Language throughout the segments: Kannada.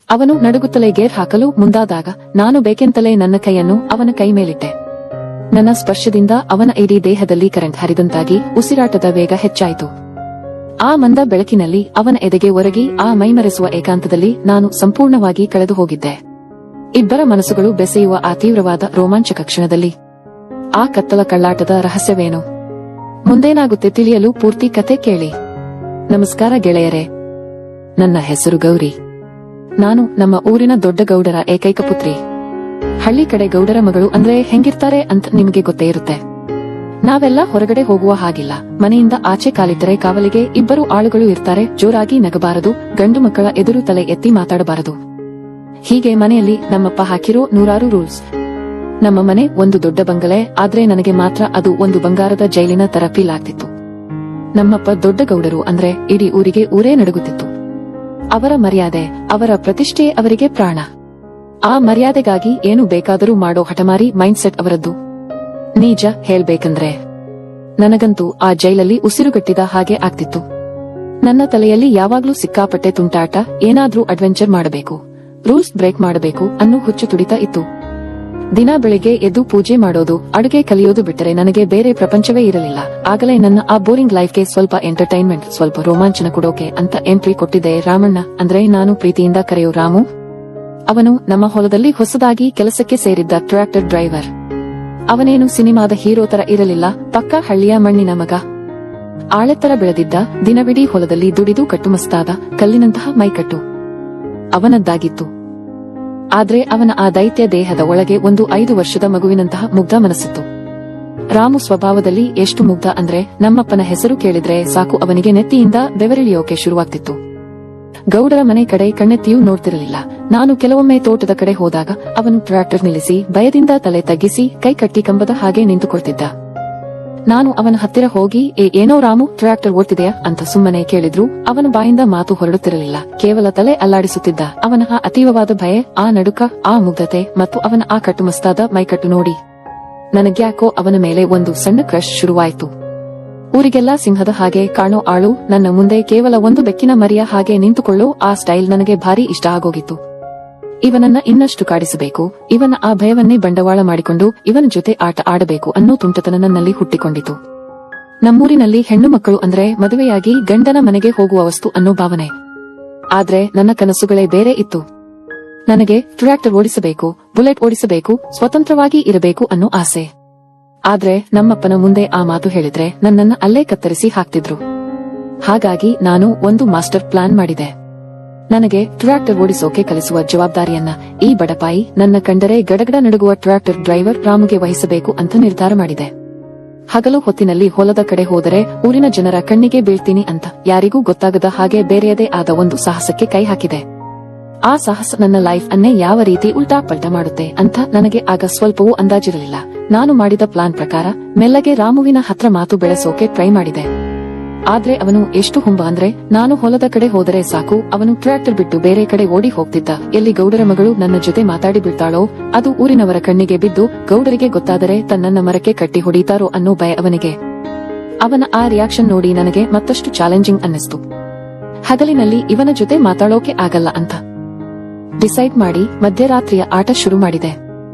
ಅವನು ನಡುಗುತ್ತಲೇ ಗೇರ್ ಹಾಕಲು ಮುಂದಾದಾಗ ನಾನು ಬೇಕೆಂತಲೇ ನನ್ನ ಕೈಯನ್ನು ಅವನ ಕೈ ಮೇಲಿಟ್ಟೆ. ನನ್ನ ಸ್ಪರ್ಶದಿಂದ ಅವನ ಇಡೀ ದೇಹದಲ್ಲಿ ಕರೆಂಟ್ ಹರಿದಂತಾಗಿ ಉಸಿರಾಟದ ವೇಗ ಹೆಚ್ಚಾಯಿತು. ಆ ಮಂದ ಬೆಳಕಿನಲ್ಲಿ ಅವನ ಎದೆಗೆ ಒರಗಿ ಆ ಮೈಮರೆಸುವ ಏಕಾಂತದಲ್ಲಿ ನಾನು ಸಂಪೂರ್ಣವಾಗಿ ಕಳೆದು ಹೋಗಿದ್ದೆ. ಇಬ್ಬರ ಮನಸ್ಸುಗಳು ಬೆಸೆಯುವ ಆ ತೀವ್ರವಾದ ರೋಮಾಂಚಕ ಕ್ಷಣದಲ್ಲಿ ಆ ಕತ್ತಲ ಕಳ್ಳಾಟದ ರಹಸ್ಯವೇನು, ಮುಂದೇನಾಗುತ್ತೆ ತಿಳಿಯಲು ಪೂರ್ತಿ ಕತೆ ಕೇಳಿ. ನಮಸ್ಕಾರ ಗೆಳೆಯರೇ, ನನ್ನ ಹೆಸರು ಗೌರಿ. ನಾನು ನಮ್ಮ ಊರಿನ ದೊಡ್ಡ ಗೌಡರ ಏಕೈಕ ಪುತ್ರಿ. ಹಳ್ಳಿ ಕಡೆ ಗೌಡರ ಮಗಳು ಅಂದ್ರೆ ಹೆಂಗಿರ್ತಾರೆ ಅಂತ ನಿಮಗೆ ಗೊತ್ತೇ ಇರುತ್ತೆ. ನಾವೆಲ್ಲ ಹೊರಗಡೆ ಹೋಗುವ ಹಾಗಿಲ್ಲ. ಮನೆಯಿಂದ ಆಚೆ ಕಾಲಿಟ್ಟರೆ ಕಾವಲಿಗೆ ಇಬ್ಬರು ಆಳುಗಳು ಇರ್ತಾರೆ. ಜೋರಾಗಿ ನಗಬಾರದು, ಗಂಡು ಮಕ್ಕಳ ಎದುರು ತಲೆ ಎತ್ತಿ ಮಾತಾಡಬಾರದು. ಹೀಗೆ ಮನೆಯಲ್ಲಿ ನಮ್ಮಪ್ಪ ಹಾಕಿರೋ ನೂರಾರು ರೂಲ್ಸ್. ನಮ್ಮ ಮನೆ ಒಂದು ದೊಡ್ಡ ಬಂಗಲೆ, ಆದ್ರೆ ನನಗೆ ಮಾತ್ರ ಅದು ಒಂದು ಬಂಗಾರದ ಜೈಲಿನ ತರ ಫೀಲ್ ಆಗ್ತಿತ್ತು. ನಮ್ಮಪ್ಪ ದೊಡ್ಡ ಗೌಡರು ಅಂದ್ರೆ ಇಡೀ ಊರಿಗೆ ಊರೇ ನಡುಗುತ್ತಿತ್ತು. ಅವರ ಮರ್ಯಾದೆ, ಅವರ ಪ್ರತಿಷ್ಠೆ ಅವರಿಗೆ ಪ್ರಾಣ. ಆ ಮರ್ಯಾದೆಗಾಗಿ ಏನು ಬೇಕಾದರೂ ಮಾಡೋ ಹಠಮಾರಿ ಮೈಂಡ್ಸೆಟ್ ಅವರದ್ದು. ನಿಜ ಹೇಳ್ಬೇಕಂದ್ರೆ ನನಗಂತೂ ಆ ಜೈಲಲ್ಲಿ ಉಸಿರುಗಟ್ಟಿದ ಹಾಗೆ ಆಗ್ತಿತ್ತು. ನನ್ನ ತಲೆಯಲ್ಲಿ ಯಾವಾಗ್ಲೂ ಸಿಕ್ಕಾಪಟ್ಟೆ ತುಂಟಾಟ, ಏನಾದ್ರೂ ಅಡ್ವೆಂಚರ್ ಮಾಡಬೇಕು, ರೂಲ್ಸ್ ಬ್ರೇಕ್ ಮಾಡಬೇಕು ಅನ್ನೋ ಹುಚ್ಚು ತುಡಿತ ಇತ್ತು. ದಿನ ಬೆಳಿಗ್ಗೆ ಎದ್ದು ಪೂಜೆ ಮಾಡೋದು, ಅಡುಗೆ ಕಲಿಯೋದು ಬಿಟ್ಟರೆ ನನಗೆ ಬೇರೆ ಪ್ರಪಂಚವೇ ಇರಲಿಲ್ಲ. ಆಗಲೇ ನನ್ನ ಆ ಬೋರಿಂಗ್ ಲೈಫ್ಗೆ ಸ್ವಲ್ಪ ಎಂಟರ್ಟೈನ್ಮೆಂಟ್, ಸ್ವಲ್ಪ ರೋಮಾಂಚನ ಕೊಡೋಕೆ ಅಂತ ಎಂಟ್ರಿ ಕೊಟ್ಟಿದ್ದೆ ರಾಮಣ್ಣ, ಅಂದ್ರೆ ನಾನು ಪ್ರೀತಿಯಿಂದ ಕರೆಯೋ ರಾಮು. ಅವನು ನಮ್ಮ ಹೊಲದಲ್ಲಿ ಹೊಸದಾಗಿ ಕೆಲಸಕ್ಕೆ ಸೇರಿದ್ದ ಟ್ರ್ಯಾಕ್ಟರ್ ಡ್ರೈವರ್. ಅವನೇನು ಸಿನಿಮಾದ ಹೀರೋ ತರ ಇರಲಿಲ್ಲ, ಪಕ್ಕಾ ಹಳ್ಳಿಯ ಮಣ್ಣಿನ ಮಗ. ಆಳೆತ್ತರ ಬೆಳೆದಿದ್ದ, ದಿನವಿಡೀ ಹೊಲದಲ್ಲಿ ದುಡಿದು ಕಟ್ಟುಮಸ್ತಾದ ಕಲ್ಲಿನಂತಹ ಮೈಕಟ್ಟು ಅವನದ್ದಾಗಿತ್ತು. ಆದ್ರೆ ಅವನ ಆ ದೈತ್ಯ ದೇಹದ ಒಳಗೆ ಒಂದು 5 ವರ್ಷದ ಮಗುವಿನಂತಹ ಮುಗ್ಧ ಮನಸ್ಸಿತ್ತು. ರಾಮು ಸ್ವಭಾವದಲ್ಲಿ ಎಷ್ಟು ಮುಗ್ಧ ಅಂದ್ರೆ ನಮ್ಮಪ್ಪನ ಹೆಸರು ಕೇಳಿದ್ರೆ ಸಾಕು ಅವನಿಗೆ ನೆತ್ತಿಯಿಂದ ಬೆವರಿಳಿಯೋಕೆ ಶುರುವಾಗ್ತಿತ್ತು. ಗೌಡರ ಮನೆ ಕಡೆ ಕಣ್ಣೆತ್ತಿಯೂ ನೋಡ್ತಿರಲಿಲ್ಲ. ನಾನು ಕೆಲವೊಮ್ಮೆ ತೋಟದ ಕಡೆ ಹೋದಾಗ ಅವನು ಟ್ರ್ಯಾಕ್ಟರ್ ನಿಲ್ಲಿಸಿ ಭಯದಿಂದ ತಲೆ ತಗ್ಗಿಸಿ ಕೈ ಕಟ್ಟಿ ಕಂಬದ ಹಾಗೆ ನಿಂತುಕೊಳ್ತಿದ್ದ. ನಾನು ಅವನ ಹತ್ತಿರ ಹೋಗಿ ಏನೋ ರಾಮು ಟ್ರ್ಯಾಕ್ಟರ್ ಓಡ್ತಿದೆಯಾ ಅಂತ ಸುಮ್ಮನೆ ಕೇಳಿದ್ರು ಅವನ ಬಾಯಿಂದ ಮಾತು ಹೊರಡುತ್ತಿರಲಿಲ್ಲ. ಕೇವಲ ತಲೆ ಅಲ್ಲಾಡಿಸುತ್ತಿದ್ದ. ಅವನ ಆ ಅತೀವವಾದ ಭಯ, ಆ ನಡುಕ, ಆ ಮುಗ್ಧತೆ ಮತ್ತು ಅವನ ಆ ಕಟ್ಟುಮಸ್ತಾದ ಮೈಕಟ್ಟು ನೋಡಿ ನನಗ್ಯಾಕೋ ಅವನ ಮೇಲೆ ಒಂದು ಸಣ್ಣ ಕ್ರಶ್ ಶುರುವಾಯಿತು. ಊರಿಗೆಲ್ಲ ಸಿಂಹದ ಹಾಗೆ ಕಾಣೋ ಆಳು ನನ್ನ ಮುಂದೆ ಕೇವಲ ಒಂದು ಬೆಕ್ಕಿನ ಮರಿಯ ಹಾಗೆ ನಿಂತುಕೊಳ್ಳೋ ಆ ಸ್ಟೈಲ್ ನನಗೆ ಭಾರಿ ಇಷ್ಟ ಆಗೋಗಿತ್ತು. ಇವನನ್ನ ಇನ್ನಷ್ಟು ಕಾಡಿಸಬೇಕು, ಇವನ ಆ ಭಯವನ್ನೇ ಬಂಡವಾಳ ಮಾಡಿಕೊಂಡು ಇವನ ಜೊತೆ ಆಟ ಆಡಬೇಕು ಅನ್ನೋ ತುಂಟತನ ನನ್ನಲ್ಲಿ ಹುಟ್ಟಿಕೊಂಡಿತು. ನಮ್ಮೂರಿನಲ್ಲಿ ಹೆಣ್ಣು ಮಕ್ಕಳು ಅಂದ್ರೆ ಮದುವೆಯಾಗಿ ಗಂಡನ ಮನೆಗೆ ಹೋಗುವ ವಸ್ತು ಅನ್ನೋ ಭಾವನೆ. ಆದ್ರೆ ನನ್ನ ಕನಸುಗಳೇ ಬೇರೆ ಇತ್ತು. ನನಗೆ ಟ್ರ್ಯಾಕ್ಟರ್ ಓಡಿಸಬೇಕು, ಬುಲೆಟ್ ಓಡಿಸಬೇಕು, ಸ್ವತಂತ್ರವಾಗಿ ಇರಬೇಕು ಅನ್ನೋ ಆಸೆ. ಆದ್ರೆ ನಮ್ಮಪ್ಪನ ಮುಂದೆ ಆ ಮಾತು ಹೇಳಿದ್ರೆ ನನ್ನನ್ನ ಅಲ್ಲೇ ಕತ್ತರಿಸಿ ಹಾಕ್ತಿದ್ರು. ಹಾಗಾಗಿ ನಾನು ಒಂದು ಮಾಸ್ಟರ್ ಪ್ಲಾನ್ ಮಾಡಿದೆ. ನನಗೆ ಟ್ರ್ಯಾಕ್ಟರ್ ಓಡಿಸೋಕೆ ಕಲಿಸುವ ಜವಾಬ್ದಾರಿಯನ್ನ ಈ ಬಡಪಾಯಿ, ನನ್ನ ಕಂಡರೆ ಗಡಗಡ ನಡುಗುವ ಟ್ರ್ಯಾಕ್ಟರ್ ಡ್ರೈವರ್ ರಾಮುಗೆ ವಹಿಸಬೇಕು ಅಂತ ನಿರ್ಧಾರ ಮಾಡಿದೆ. ಹಗಲು ಹೊತ್ತಿನಲ್ಲಿ ಹೊಲದ ಕಡೆ ಹೋದರೆ ಊರಿನ ಜನರ ಕಣ್ಣಿಗೆ ಬೀಳ್ತೀನಿ ಅಂತ ಯಾರಿಗೂ ಗೊತ್ತಾಗದ ಹಾಗೆ ಬೇರೆಯದೇ ಆದ ಒಂದು ಸಾಹಸಕ್ಕೆ ಕೈ ಹಾಕಿದೆ. ಆ ಸಾಹಸ ನನ್ನ ಲೈಫ್ ಅನ್ನೇ ಯಾವ ರೀತಿ ಉಲ್ಟಾ ಪಲ್ಟಾ ಮಾಡುತ್ತೆ ಅಂತ ನನಗೆ ಆಗ ಸ್ವಲ್ಪವೂ ಅಂದಾಜಿರಲಿಲ್ಲ. ನಾನು ಮಾಡಿದ ಪ್ಲಾನ್ ಪ್ರಕಾರ ಮೆಲ್ಲಗೆ ರಾಮುವಿನ ಹತ್ರ ಮಾತು ಬೆಳೆಸೋಕೆ ಟ್ರೈ ಮಾಡಿದೆ. ಆದ್ರೆ ಅವನು ಎಷ್ಟು ಹುಂಬ ಅಂದ್ರೆ ನಾನು ಹೊಲದ ಕಡೆ ಹೋದರೆ ಸಾಕು ಅವನು ಟ್ರ್ಯಾಕ್ಟರ್ ಬಿಟ್ಟು ಬೇರೆ ಕಡೆ ಓಡಿ ಹೋಗ್ತಿದ್ದ. ಎಲ್ಲಿ ಗೌಡರ ಮಗಳು ನನ್ನ ಜೊತೆ ಮಾತಾಡಿ ಬಿಡ್ತಾಳೋ ಅದು ಊರಿನವರ ಕಣ್ಣಿಗೆ ಬಿದ್ದು ಗೌಡರಿಗೆ ಗೊತ್ತಾದರೆ ತನ್ನನ್ನ ಮರಕ್ಕೆ ಕಟ್ಟಿ ಹೊಡೀತಾರೋ ಅನ್ನೋ ಭಯ ಅವನಿಗೆ. ಅವನ ಆ ರಿಯಾಕ್ಷನ್ ನೋಡಿ ನನಗೆ ಮತ್ತಷ್ಟು ಚಾಲೆಂಜಿಂಗ್ ಅನ್ನಿಸ್ತು. ಹಗಲಿನಲ್ಲಿ ಇವನ ಜೊತೆ ಮಾತಾಡೋಕೆ ಆಗಲ್ಲ ಅಂತ ಡಿಸೈಡ್ ಮಾಡಿ ಮಧ್ಯರಾತ್ರಿಯ ಆಟ ಶುರು ಮಾಡಿದೆ.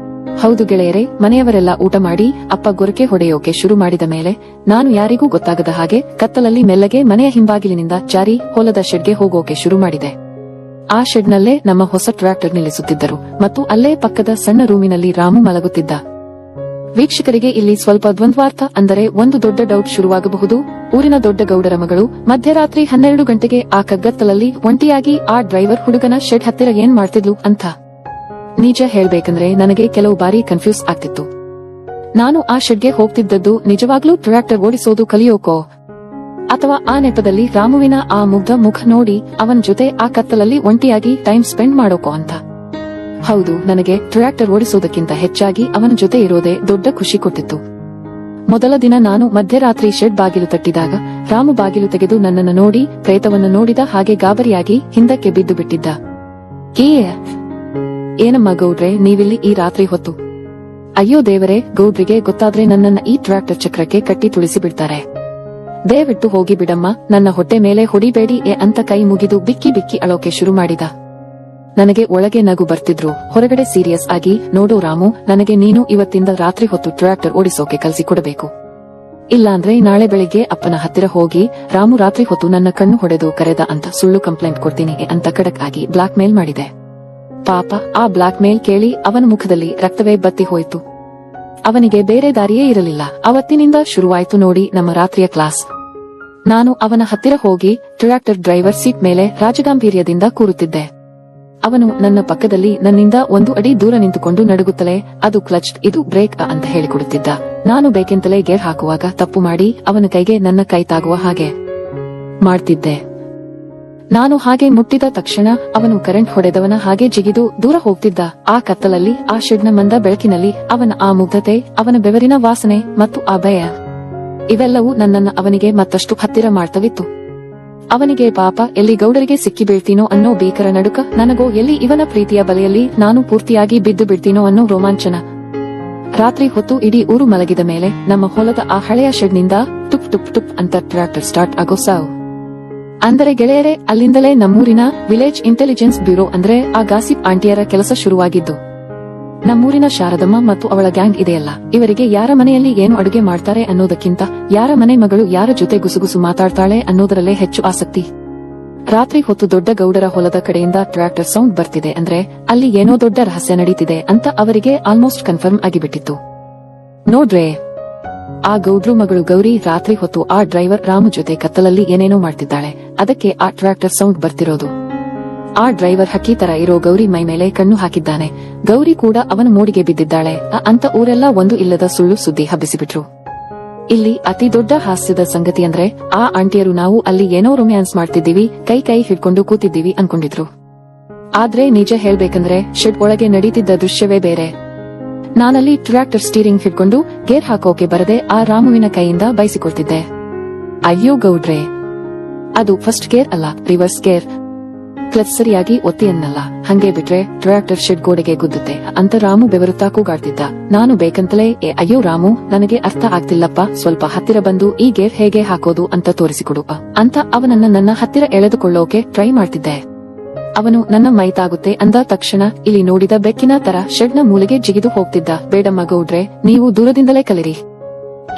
ಹೌದು ಗೆಳೆಯರೇ, ಮನೆಯವರೆಲ್ಲ ಊಟ ಮಾಡಿ ಅಪ್ಪ ಗೊರಕೆ ಹೊಡೆಯೋಕೆ ಶುರು ಮಾಡಿದ ಮೇಲೆ ನಾನು ಯಾರಿಗೂ ಗೊತ್ತಾಗದ ಹಾಗೆ ಕತ್ತಲಲ್ಲಿ ಮೆಲ್ಲಗೆ ಮನೆಯ ಹಿಂಬಾಗಿಲಿನಿಂದ ಜಾರಿ ಹೊಲದ ಶೆಡ್ಗೆ ಹೋಗೋಕೆ ಶುರು ಮಾಡಿದೆ. ಆ ಶೆಡ್ನಲ್ಲೇ ನಮ್ಮ ಹೊಸ ಟ್ರ್ಯಾಕ್ಟರ್ ನಿಲ್ಲಿಸುತ್ತಿದ್ದರು ಮತ್ತು ಅಲ್ಲೇ ಪಕ್ಕದ ಸಣ್ಣ ರೂಮಿನಲ್ಲಿ ರಾಮು ಮಲಗುತ್ತಿದ್ದ. ವೀಕ್ಷಕರಿಗೆ ಇಲ್ಲಿ ಸ್ವಲ್ಪ ದ್ವಂದ್ವಾರ್ಥ, ಅಂದರೆ ಒಂದು ದೊಡ್ಡ ಡೌಟ್ ಶುರುವಾಗಬಹುದು. ಊರಿನ ದೊಡ್ಡ ಗೌಡರ ಮಗಳು ಮಧ್ಯರಾತ್ರಿ 12 ಗಂಟೆಗೆ ಆ ಕಗ್ಗತ್ತಲಲ್ಲಿ ಒಂಟಿಯಾಗಿ ಆ ಡ್ರೈವರ್ ಹುಡುಗನ ಶೆಡ್ ಹತ್ತಿರ ಏನ್ ಮಾಡ್ತಿದ್ಲು ಅಂತ. ನಿಜ ಹೇಳ್ಬೇಕಂದ್ರೆ ನನಗೆ ಕೆಲವು ಬಾರಿ ಕನ್ಫ್ಯೂಸ್ ಆಗ್ತಿತ್ತು. ನಾನು ಆ ಶೆಡ್ಗೆ ಹೋಗ್ತಿದ್ದದ್ದು ನಿಜವಾಗ್ಲೂ ಟ್ರ್ಯಾಕ್ಟರ್ ಓಡಿಸೋದು ಕಲಿಯೋಕೋ, ಅಥವಾ ಆ ನೆಪದಲ್ಲಿ ರಾಮುವಿನ ಆ ಮುಗ್ಧ ಮುಖ ನೋಡಿ ಅವನ ಜೊತೆ ಆ ಕತ್ತಲಲ್ಲಿ ಒಂಟಿಯಾಗಿ ಟೈಮ್ ಸ್ಪೆಂಡ್ ಮಾಡೋಕೋ ಅಂತ. ಹೌದು, ನನಗೆ ಟ್ರ್ಯಾಕ್ಟರ್ ಓಡಿಸೋದಕ್ಕಿಂತ ಹೆಚ್ಚಾಗಿ ಅವನ ಜೊತೆ ಇರೋದೇ ದೊಡ್ಡ ಖುಷಿ ಕೊಟ್ಟಿತ್ತು. ಮೊದಲ ದಿನ ನಾನು ಮಧ್ಯರಾತ್ರಿ ಶೆಡ್ ಬಾಗಿಲು ತಟ್ಟಿದಾಗ ರಾಮು ಬಾಗಿಲು ತೆಗೆದು ನನ್ನನ್ನು ನೋಡಿ ಪ್ರೇತವನ್ನು ನೋಡಿದ ಹಾಗೆ ಗಾಬರಿಯಾಗಿ ಹಿಂದಕ್ಕೆ ಬಿದ್ದು ಬಿಟ್ಟಿದ್ದ. ಏನಮ್ಮ ಗೌಡ್ರೆ, ನೀವಿಲ್ಲಿ ಈ ರಾತ್ರಿ ಹೊತ್ತು? ಅಯ್ಯೋ ದೇವರೇ, ಗೌಡ್ರಿಗೆ ಗೊತ್ತಾದ್ರೆ ನನ್ನನ್ನ ಈ ಟ್ರ್ಯಾಕ್ಟರ್ ಚಕ್ರಕ್ಕೆ ಕಟ್ಟಿ ತುಳಿಸಿ ಬಿಡ್ತಾರೆ. ದಯವಿಟ್ಟು ಹೋಗಿ ಬಿಡಮ್ಮ, ನನ್ನ ಹೊಟ್ಟೆ ಮೇಲೆ ಹೊಡಿಬೇಡಿ ಅಂತ ಕೈ ಮುಗಿದು ಬಿಕ್ಕಿ ಬಿಕ್ಕಿ ಅಳೋಕೆ ಶುರು ಮಾಡಿದ. ನನಗೆ ಒಳಗೆ ನಗು ಬರ್ತಿದ್ರು, ಹೊರಗಡೆ ಸೀರಿಯಸ್ ಆಗಿ, ನೋಡು ರಾಮು, ನನಗೆ ನೀನು ಇವತ್ತಿಂದ ರಾತ್ರಿ ಹೊತ್ತು ಟ್ರ್ಯಾಕ್ಟರ್ ಓಡಿಸೋಕೆ ಕಲಿಸಿಕೊಡಬೇಕು. ಇಲ್ಲಾಂದ್ರೆ ನಾಳೆ ಬೆಳಿಗ್ಗೆ ಅಪ್ಪನ ಹತ್ತಿರ ಹೋಗಿ ರಾಮು ರಾತ್ರಿ ಹೊತ್ತು ನನ್ನ ಕಣ್ಣು ಹೊಡೆದು ಕರೆದ ಅಂತ ಸುಳ್ಳು ಕಂಪ್ಲೇಂಟ್ ಕೊಡ್ತೀನಿ ಅಂತ ಖಡಕ್ ಆಗಿ ಬ್ಲಾಕ್ ಮೇಲ್ ಮಾಡಿದೆ. ಪಾಪ, ಆ ಬ್ಲಾಕ್ ಮೇಲ್ ಕೇಳಿ ಅವನ ಮುಖದಲ್ಲಿ ರಕ್ತವೇ ಬತ್ತಿ ಹೋಯಿತು. ಅವನಿಗೆ ಬೇರೆ ದಾರಿಯೇ ಇರಲಿಲ್ಲ. ಅವತ್ತಿನಿಂದ ಶುರುವಾಯ್ತು ನೋಡಿ ನಮ್ಮ ರಾತ್ರಿಯ ಕ್ಲಾಸ್. ನಾನು ಅವನ ಹತ್ತಿರ ಹೋಗಿ ಟ್ರ್ಯಾಕ್ಟರ್ ಡ್ರೈವರ್ ಸೀಟ್ ಮೇಲೆ ರಾಜಗಾಂಭೀರ್ಯದಿಂದ ಕೂರುತ್ತಿದ್ದೆ. ಅವನು ನನ್ನ ಪಕ್ಕದಲ್ಲಿ ನನ್ನಿಂದ 1 ಅಡಿ ದೂರ ನಿಂತುಕೊಂಡು ನಡುಗುತ್ತಲೇ, ಅದು ಕ್ಲಚ್, ಇದು ಬ್ರೇಕ್ ಅಂತ ಹೇಳಿಕೊಡುತ್ತಿದ್ದ. ನಾನು ಬೇಕೆಂತಲೇ ಗೇರ್ ಹಾಕುವಾಗ ತಪ್ಪು ಮಾಡಿ ಅವನ ಕೈಗೆ ನನ್ನ ಕೈ ತಾಗುವ ಹಾಗೆ ಮಾಡ್ತಿದ್ದೆ. ನಾನು ಹಾಗೆ ಮುಟ್ಟಿದ ತಕ್ಷಣ ಅವನು ಕರೆಂಟ್ ಹೊಡೆದವನ ಹಾಗೆ ಜಿಗಿದು ದೂರ ಹೋಗ್ತಿದ್ದ. ಆ ಕತ್ತಲಲ್ಲಿ, ಆ ಶೆಡ್ನ ಮಂದ ಬೆಳಕಿನಲ್ಲಿ ಅವನ ಆ ಮುಗ್ಧತೆ, ಅವನ ಬೆವರಿನ ವಾಸನೆ ಮತ್ತು ಆ ಭಯ, ಇವೆಲ್ಲವೂ ನನ್ನನ್ನ ಅವನಿಗೆ ಮತ್ತಷ್ಟು ಹತ್ತಿರ ಮಾಡ್ತವಿತ್ತು. ಅವನಿಗೆ ಪಾಪ ಎಲ್ಲಿ ಗೌಡರಿಗೆ ಸಿಕ್ಕಿ ಬೀಳ್ತೀನೋ ಅನ್ನೋ ಭೀಕರ ನಡುಕ, ನನಗೋ ಎಲ್ಲಿ ಇವನ ಪ್ರೀತಿಯ ಬಲೆಯಲ್ಲಿ ನಾನು ಪೂರ್ತಿಯಾಗಿ ಬಿದ್ದು ಬಿಡ್ತೀನೋ ಅನ್ನೋ ರೋಮಾಂಚನ. ರಾತ್ರಿ ಹೊತ್ತು ಇಡೀ ಊರು ಮಲಗಿದ ಮೇಲೆ ನಮ್ಮ ಹೊಲದ ಆ ಹಳೆಯ ಶೆಡ್ನಿಂದ ಟುಪ್ ಟುಪ್ ಟುಪ್ ಅಂತ ಟ್ರ್ಯಾಕ್ಟರ್ ಸ್ಟಾರ್ಟ್ ಆಗೋ ಸಾವು. ಅಂದರೆ ಗೆಳೆಯರೇ, ಅಲ್ಲಿಂದಲೇ ನಮ್ಮೂರಿನ ವಿಲೇಜ್ ಇಂಟೆಲಿಜೆನ್ಸ್ ಬ್ಯೂರೋ ಅಂದ್ರೆ ಆ ಗಾಸಿಪ್ ಆಂಟಿಯರ ಕೆಲಸ ಶುರುವಾಗಿದ್ದು. ನಮ್ಮೂರಿನ ಶಾರದಮ್ಮ ಮತ್ತು ಅವಳ ಗ್ಯಾಂಗ್ ಇದೆಯಲ್ಲ, ಇವರಿಗೆ ಯಾರ ಮನೆಯಲ್ಲಿ ಏನು ಅಡುಗೆ ಮಾಡ್ತಾರೆ ಅನ್ನೋದಕ್ಕಿಂತ ಯಾರ ಮನೆ ಮಗಳು ಯಾರ ಜೊತೆ ಗುಸುಗುಸು ಮಾತಾಡ್ತಾಳೆ ಅನ್ನೋದರಲ್ಲೇ ಹೆಚ್ಚು ಆಸಕ್ತಿ. ರಾತ್ರಿ ಹೊತ್ತು ದೊಡ್ಡ ಗೌಡರ ಹೊಲದ ಕಡೆಯಿಂದ ಟ್ರ್ಯಾಕ್ಟರ್ ಸೌಂಡ್ ಬರ್ತಿದೆ ಅಂದ್ರೆ ಅಲ್ಲಿ ಏನೋ ದೊಡ್ಡ ರಹಸ್ಯ ನಡೀತಿದೆ ಅಂತ ಅವರಿಗೆ ಆಲ್ಮೋಸ್ಟ್ ಕನ್ಫರ್ಮ್ ಆಗಿಬಿಟ್ಟಿತ್ತು. ನೋಡ್ರೆ, ಆ ಗೌಡ್ರು ಮಗಳು ಗೌರಿ ರಾತ್ರಿ ಹೊತ್ತು ಆ ಡ್ರೈವರ್ ರಾಮು ಜೊತೆ ಕತ್ತಲಲ್ಲಿ ಏನೇನೋ ಮಾಡ್ತಿದ್ದಾಳೆ. ಅದಕ್ಕೆ ಆ ಟ್ರ್ಯಾಕ್ಟರ್ ಸೌಂಡ್ ಬರ್ತಿರೋದು. ಆ ಡ್ರೈವರ್ ಹಕ್ಕಿ ತರ ಇರೋ ಗೌರಿ ಮೈ ಮೇಲೆ ಕಣ್ಣು ಹಾಕಿದ್ದಾನೆ. ಗೌರಿ ಕೂಡ ಅವನ ಮೋಡಿಗೆ ಬಿದ್ದಿದ್ದಾಳೆ ಅಂತ ಊರೆಲ್ಲ ಒಂದು ಇಲ್ಲದ ಸುಳ್ಳು ಸುದ್ದಿ ಹಬ್ಬಿಸಿಬಿಟ್ರು. ಇಲ್ಲಿ ಅತಿ ದೊಡ್ಡ ಹಾಸ್ಯದ ಸಂಗತಿ ಅಂದ್ರೆ, ಆ ಆಂಟಿಯರು ನಾವು ಅಲ್ಲಿ ಏನೋ ರೊಮ್ಯಾನ್ಸ್ ಮಾಡ್ತಿದ್ದೀವಿ, ಕೈ ಕೈ ಹಿಡ್ಕೊಂಡು ಕೂತಿದ್ದೀವಿ ಅನ್ಕೊಂಡಿದ್ರು. ಆದ್ರೆ ನಿಜ ಹೇಳ್ಬೇಕಂದ್ರೆ ಶೆಡ್ ಒಳಗೆ ನಡೀತಿದ್ದ ದೃಶ್ಯವೇ ಬೇರೆ. ನಾನಲ್ಲಿ ಟ್ರ್ಯಾಕ್ಟರ್ ಸ್ಟೀರಿಂಗ್ ಹಿಡ್ಕೊಂಡು ಗೇರ್ ಹಾಕೋಕೆ ಬರದೆ ಆ ರಾಮುವಿನ ಕೈಯಿಂದ ಬಯಸಿಕೊಳ್ತಿದ್ದೆ. ಅಯ್ಯೋ ಗೌಡ್ರೆ, ಅದು ಫಸ್ಟ್ ಗೇರ್ ಅಲ್ಲ, ರಿವರ್ಸ್ ಗೇರ್. ಕ್ಲಚ್ ಸರಿಯಾಗಿ ಒತ್ತಿ ಅನ್ನಲ್ಲ, ಹಂಗೆ ಬಿಟ್ರೆ ಟ್ರ್ಯಾಕ್ಟರ್ ಶೆಡ್ ಗೋಡೆಗೆ ಗುದ್ದುತ್ತೆ ಅಂತ ರಾಮು ಬೆವರುತ್ತಾ ಕೂಗಾಡ್ತಿದ್ದ. ನಾನು ಬೇಕಂತಲೇ ಅಯ್ಯೋ ರಾಮು, ನನಗೆ ಅರ್ಥ ಆಗ್ತಿಲ್ಲಪ್ಪ, ಸ್ವಲ್ಪ ಹತ್ತಿರ ಬಂದು ಈ ಗೇರ್ ಹೇಗೆ ಹಾಕೋದು ಅಂತ ತೋರಿಸಿಕೊಡು ಅಂತ ಅವನನ್ನ ನನ್ನ ಹತ್ತಿರ ಎಳೆದುಕೊಳ್ಳೋಕೆ ಟ್ರೈ ಮಾಡ್ತಿದ್ದೆ. ಅವನು ನನ್ನ ಮೈ ತಾಗುತ್ತೆ ಅಂದ ತಕ್ಷಣ ಇಲ್ಲಿ ನೋಡಿದ ಬೆಕ್ಕಿನ ತರ ಶೆಡ್ನ ಮೂಲೆಗೆ ಜಿಗಿದು ಹೋಗ್ತಿದ್ದ. ಬೇಡಮ್ಮ ಗೌಡ್ರೆ, ನೀವು ದೂರದಿಂದಲೇ ಕಲಿರಿ.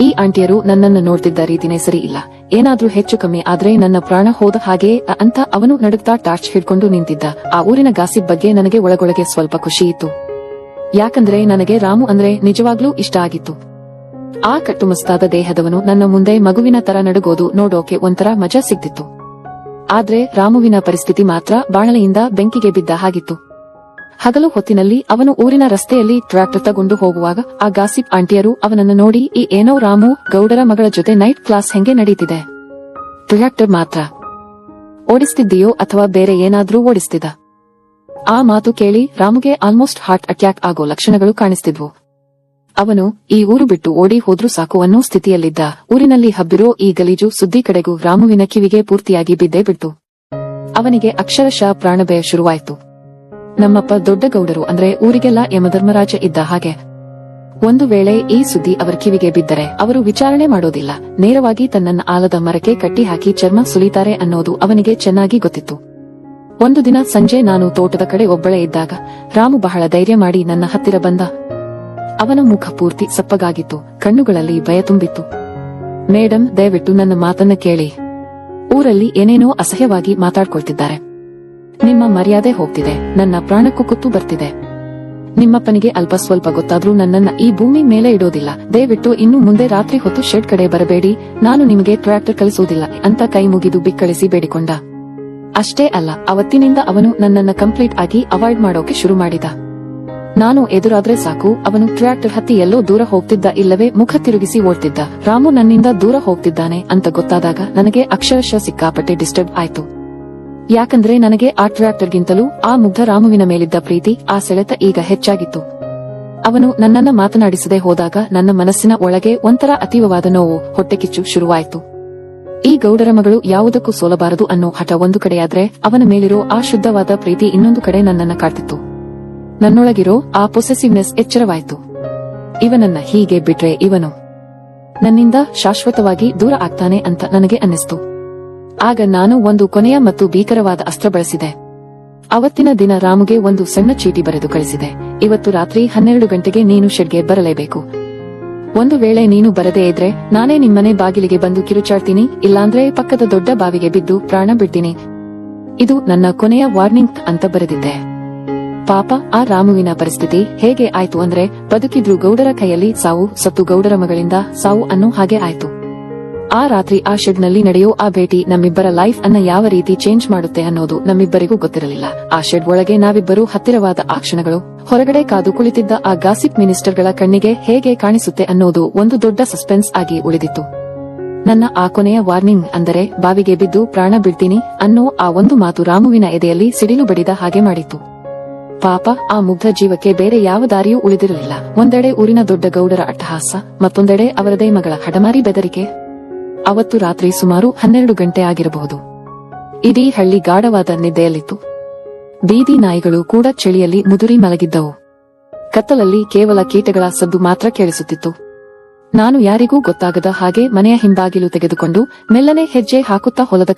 ಈ ಆಂಟಿಯರು ನನ್ನನ್ನು ನೋಡ್ತಿದ್ದ ರೀತಿನೇ ಸರಿ ಇಲ್ಲ. ಏನಾದ್ರೂ ಹೆಚ್ಚು ಕಮ್ಮಿ ಆದ್ರೆ ನನ್ನ ಪ್ರಾಣ ಹೋದ ಹಾಗೆಯೇ ಅಂತ ಅವನು ನಡುಗ್ತಾ ಟಾರ್ಚ್ ಹಿಡ್ಕೊಂಡು ನಿಂತಿದ್ದ. ಆ ಊರಿನ ಗಾಸಿಪ್ ಬಗ್ಗೆ ನನಗೆ ಒಳಗೊಳಗೆ ಸ್ವಲ್ಪ ಖುಷಿ ಇತ್ತು. ಯಾಕಂದ್ರೆ ನನಗೆ ರಾಮು ಅಂದ್ರೆ ನಿಜವಾಗ್ಲೂ ಇಷ್ಟ ಆಗಿತ್ತು. ಆ ಕಟ್ಟುಮಸ್ತಾದ ದೇಹದವನು ನನ್ನ ಮುಂದೆ ಮಗುವಿನ ತರ ನಡುಗೋದು ನೋಡೋಕೆ ಒಂಥರ ಮಜಾ ಸಿಗ್ತಿತ್ತು. ಆದ್ರೆ ರಾಮುವಿನ ಪರಿಸ್ಥಿತಿ ಮಾತ್ರ ಬಾಣಲೆಯಿಂದ ಬೆಂಕಿಗೆ ಬಿದ್ದ ಹಾಗಿತ್ತು. ಹಗಲು ಹೊತ್ತಿನಲ್ಲಿ ಅವನು ಊರಿನ ರಸ್ತೆಯಲ್ಲಿ ಟ್ರ್ಯಾಕ್ಟರ್ ತಗೊಂಡು ಹೋಗುವಾಗ ಆ ಗಾಸಿಪ್ ಆಂಟಿಯರು ಅವನನ್ನು ನೋಡಿ, ಈ ಏನೋ ರಾಮು ಗೌಡರ ಮಗಳ ಜೊತೆ ನೈಟ್ ಕ್ಲಾಸ್ ಹೆಂಗೆ ನಡೀತಿದೆ, ಟ್ರ್ಯಾಕ್ಟರ್ ಮಾತ್ರ ಓಡಿಸ್ತಿದ್ದೀಯೋ ಅಥವಾ ಬೇರೆ ಏನಾದ್ರೂ ಓಡಿಸ್ತಿದ್ದ? ಆ ಮಾತು ಕೇಳಿ ರಾಮುಗೆ ಆಲ್ಮೋಸ್ಟ್ ಹಾರ್ಟ್ ಅಟ್ಯಾಕ್ ಆಗೋ ಲಕ್ಷಣಗಳು ಕಾಣಿಸ್ತಿದ್ವು. ಅವನು ಈ ಊರು ಬಿಟ್ಟು ಓಡಿ ಹೋದ್ರೂ ಸಾಕು ಅನ್ನೋ ಸ್ಥಿತಿಯಲ್ಲಿದ್ದ. ಊರಿನಲ್ಲಿ ಹಬ್ಬಿರೋ ಈ ಗಲೀಜು ಸುದ್ದಿ ಕಡೆಗೂ ರಾಮುವಿನ ಕಿವಿಗೆ ಪೂರ್ತಿಯಾಗಿ ಬಿದ್ದೇ ಬಿಟ್ಟು ಅವನಿಗೆ ಅಕ್ಷರಶಃ ಪ್ರಾಣಭಯ ಶುರುವಾಯಿತು. ನಮ್ಮಪ್ಪ ದೊಡ್ಡ ಗೌಡರು ಅಂದ್ರೆ ಊರಿಗೆಲ್ಲ ಯಮಧರ್ಮರಾಜ ಇದ್ದ ಹಾಗೆ. ಒಂದು ವೇಳೆ ಈ ಸುದ್ದಿ ಅವರ ಕಿವಿಗೆ ಬಿದ್ದರೆ ಅವರು ವಿಚಾರಣೆ ಮಾಡೋದಿಲ್ಲ, ನೇರವಾಗಿ ತನ್ನನ್ನ ಆಲದ ಮರಕ್ಕೆ ಕಟ್ಟಿ ಹಾಕಿ ಚರ್ಮ ಸುಲಿತಾರೆ ಅನ್ನೋದು ಅವನಿಗೆ ಚೆನ್ನಾಗಿ ಗೊತ್ತಿತ್ತು. ಒಂದು ದಿನ ಸಂಜೆ ನಾನು ತೋಟದ ಕಡೆ ಒಬ್ಬಳೇ ಇದ್ದಾಗ ರಾಮು ಬಹಳ ಧೈರ್ಯ ಮಾಡಿ ನನ್ನ ಹತ್ತಿರ ಬಂದ. ಅವನ ಮುಖ ಪೂರ್ತಿ ಸಪ್ಪಗಾಗಿತ್ತು, ಕಣ್ಣುಗಳಲ್ಲಿ ಭಯ ತುಂಬಿತ್ತು. ಮೇಡಂ, ದಯವಿಟ್ಟು ನನ್ನ ಮಾತನ್ನ ಕೇಳಿ. ಊರಲ್ಲಿ ಏನೇನೋ ಅಸಹ್ಯವಾಗಿ ಮಾತಾಡ್ಕೊಳ್ತಿದ್ದಾರೆ. ನಿಮ್ಮ ಮರ್ಯಾದೆ ಹೋಗ್ತಿದೆ, ನನ್ನ ಪ್ರಾಣಕ್ಕೂ ಕುತ್ತು ಬರ್ತಿದೆ. ನಿಮ್ಮಪ್ಪನಿಗೆ ಅಲ್ಪ ಸ್ವಲ್ಪ ಗೊತ್ತಾದ್ರೂ ನನ್ನನ್ನ ಈ ಭೂಮಿ ಮೇಲೆ ಇಡೋದಿಲ್ಲ. ದಯವಿಟ್ಟು ಇನ್ನು ಮುಂದೆ ರಾತ್ರಿ ಹೊತ್ತು ಶೆಡ್ ಕಡೆ ಬರಬೇಡಿ, ನಾನು ನಿಮಗೆ ಟ್ರ್ಯಾಕ್ಟರ್ ಕಳಿಸೋದಿಲ್ಲ ಅಂತ ಕೈ ಮುಗಿದು ಬಿಕ್ಕಳಿಸಿ ಬೇಡಿಕೊಂಡ. ಅಷ್ಟೇ ಅಲ್ಲ, ಅವತ್ತಿನಿಂದ ಅವನು ನನ್ನನ್ನ ಕಂಪ್ಲೀಟ್ ಆಗಿ ಅವಾಯ್ಡ್ ಮಾಡೋಕೆ ಶುರು ಮಾಡಿದ. ನಾನು ಎದುರಾದ್ರೆ ಸಾಕು ಅವನು ಟ್ರ್ಯಾಕ್ಟರ್ ಹತ್ತಿ ಎಲ್ಲೋ ದೂರ ಹೋಗ್ತಿದ್ದ, ಇಲ್ಲವೇ ಮುಖ ತಿರುಗಿಸಿ ಓಡ್ತಿದ್ದ. ರಾಮು ನನ್ನಿಂದ ದೂರ ಹೋಗ್ತಿದ್ದಾನೆ ಅಂತ ಗೊತ್ತಾದಾಗ ನನಗೆ ಅಕ್ಷರಶಃ ಸಿಕ್ಕಾಪಟ್ಟೆ ಡಿಸ್ಟರ್ಬ್ ಆಯ್ತು. ಯಾಕಂದ್ರೆ ನನಗೆ ಆ ಟ್ರ್ಯಾಕ್ಟರ್ಗಿಂತಲೂ ಆ ಮುಗ್ಧ ರಾಮುವಿನ ಮೇಲಿದ್ದ ಪ್ರೀತಿ, ಆ ಸೆಳೆತ ಈಗ ಹೆಚ್ಚಾಗಿತ್ತು. ಅವನು ನನ್ನನ್ನ ಮಾತನಾಡಿಸದೆ ಹೋದಾಗ ನನ್ನ ಮನಸ್ಸಿನ ಒಳಗೆ ಒಂಥರ ಅತೀವವಾದ ನೋವು, ಹೊಟ್ಟೆಕಿಚ್ಚು ಶುರುವಾಯಿತು. ಈ ಗೌಡರ ಮಗಳು ಯಾವುದಕ್ಕೂ ಸೋಲಬಾರದು ಅನ್ನೋ ಹಠ ಒಂದು ಕಡೆಯಾದ್ರೆ, ಅವನ ಮೇಲಿರೋ ಆ ಶುದ್ಧವಾದ ಪ್ರೀತಿ ಇನ್ನೊಂದು ಕಡೆ ನನ್ನನ್ನ ಕಾಡ್ತಿತ್ತು. ನನ್ನೊಳಗಿರೋ ಆ ಪೊಸೆಸಿವ್ನೆಸ್ ಎಚ್ಚರವಾಯಿತು. ಇವನನ್ನ ಹೀಗೆ ಬಿಟ್ರೆ ಇವನು ನನ್ನಿಂದ ಶಾಶ್ವತವಾಗಿ ದೂರ ಆಗ್ತಾನೆ ಅಂತ ನನಗೆ ಅನ್ನಿಸ್ತು. ಆಗ ನಾನು ಒಂದು ಕೊನೆಯ ಮತ್ತು ಭೀಕರವಾದ ಅಸ್ತ್ರ ಬಳಸಿದೆ. ಅವತ್ತಿನ ದಿನ ರಾಮುಗೆ ಒಂದು ಸಣ್ಣ ಚೀಟಿ ಬರೆದು ಕಳಿಸಿದೆ. ಇವತ್ತು ರಾತ್ರಿ 12 ಗಂಟೆಗೆ ನೀನು ಶೆಡ್ಗೆ ಬರಲೇಬೇಕು. ಒಂದು ವೇಳೆ ನೀನು ಬರದೇ ಇದ್ರೆ ನಾನೇ ನಿಮ್ಮನೆ ಬಾಗಿಲಿಗೆ ಬಂದು ಕಿರುಚಾಡ್ತೀನಿ, ಇಲ್ಲಾಂದ್ರೆ ಪಕ್ಕದ ದೊಡ್ಡ ಬಾವಿಗೆ ಬಿದ್ದು ಪ್ರಾಣ ಬಿಡ್ತೀನಿ. ಇದು ನನ್ನ ಕೊನೆಯ ವಾರ್ನಿಂಗ್ ಅಂತ ಬರೆದಿದ್ದೆ. ಪಾಪ ಆ ರಾಮುವಿನ ಪರಿಸ್ಥಿತಿ ಹೇಗೆ ಆಯ್ತು ಅಂದ್ರೆ, ಬದುಕಿದ್ರು ಗೌಡರ ಕೈಯಲ್ಲಿ ಸಾವು, ಸತ್ತು ಗೌಡರ ಮಗಳಿಂದ ಸಾವು ಅನ್ನೋ ಹಾಗೆ ಆಯ್ತು. ಆ ರಾತ್ರಿ ಆ ಶೆಡ್ ನಲ್ಲಿ ನಡೆಯೋ ಆ ಭೇಟಿ ನಮ್ಮಿಬ್ಬರ ಲೈಫ್ ಅನ್ನ ಯಾವ ರೀತಿ ಚೇಂಜ್ ಮಾಡುತ್ತೆ ಅನ್ನೋದು ನಮ್ಮಿಬ್ಬರಿಗೂ ಗೊತ್ತಿರಲಿಲ್ಲ. ಆ ಶೆಡ್ ಒಳಗೆ ನಾವಿಬ್ಬರು ಹತ್ತಿರವಾದ ಆ ಕ್ಷಣಗಳು, ಹೊರಗಡೆ ಕಾದು ಕುಳಿತಿದ್ದ ಆ ಗಾಸಿಪ್ ಮಿನಿಸ್ಟರ್ಗಳ ಕಣ್ಣಿಗೆ ಹೇಗೆ ಕಾಣಿಸುತ್ತೆ ಅನ್ನೋದು ಒಂದು ದೊಡ್ಡ ಸಸ್ಪೆನ್ಸ್ ಆಗಿ ಉಳಿದಿತ್ತು. ನನ್ನ ಆ ಕೊನೆಯ ವಾರ್ನಿಂಗ್ ಅಂದರೆ ಬಾವಿಗೆ ಬಿದ್ದು ಪ್ರಾಣ ಬಿಡ್ತೀನಿ ಅನ್ನೋ ಆ ಒಂದು ಮಾತು ರಾಮುವಿನ ಎದೆಯಲ್ಲಿ ಸಿಡಿಲು ಬಡಿದ ಹಾಗೆ ಮಾಡಿತ್ತು. ಪಾಪ ಆ ಮುಗ್ಧ ಜೀವಕ್ಕೆ ಬೇರೆ ಯಾವ ದಾರಿಯೂ ಉಳಿದಿರಲಿಲ್ಲ. ಒಂದೆಡೆ ಊರಿನ ದೊಡ್ಡ ಗೌಡರ ಅಟ್ಟಹಾಸ, ಮತ್ತೊಂದೆಡೆ ಅವರದೇ ಮಗಳ ಹಠಮಾರಿ ಬೆದರಿಕೆ. ಅವತ್ತು ರಾತ್ರಿ ಸುಮಾರು 12 ಗಂಟೆ ಆಗಿರಬಹುದು. ಇಡೀ ಹಳ್ಳಿ ಗಾಢವಾದ ನಿದ್ದೆಯಲ್ಲಿತ್ತು. ಬೀದಿ ನಾಯಿಗಳು ಕೂಡ ಚಳಿಯಲ್ಲಿ ಮುದುರಿ ಮಲಗಿದ್ದವು. ಕತ್ತಲಲ್ಲಿ ಕೇವಲ ಕೀಟಗಳ ಸದ್ದು ಮಾತ್ರ ಕೇಳಿಸುತ್ತಿತ್ತು. ನಾನು ಯಾರಿಗೂ ಗೊತ್ತಾಗದ ಹಾಗೆ ಮನೆಯ ಹಿಂಬಾಗಿಲು ತೆಗೆದುಕೊಂಡು ಮೆಲ್ಲನೆ ಹೆಜ್ಜೆ ಹಾಕುತ್ತಾ ಹೊಲದ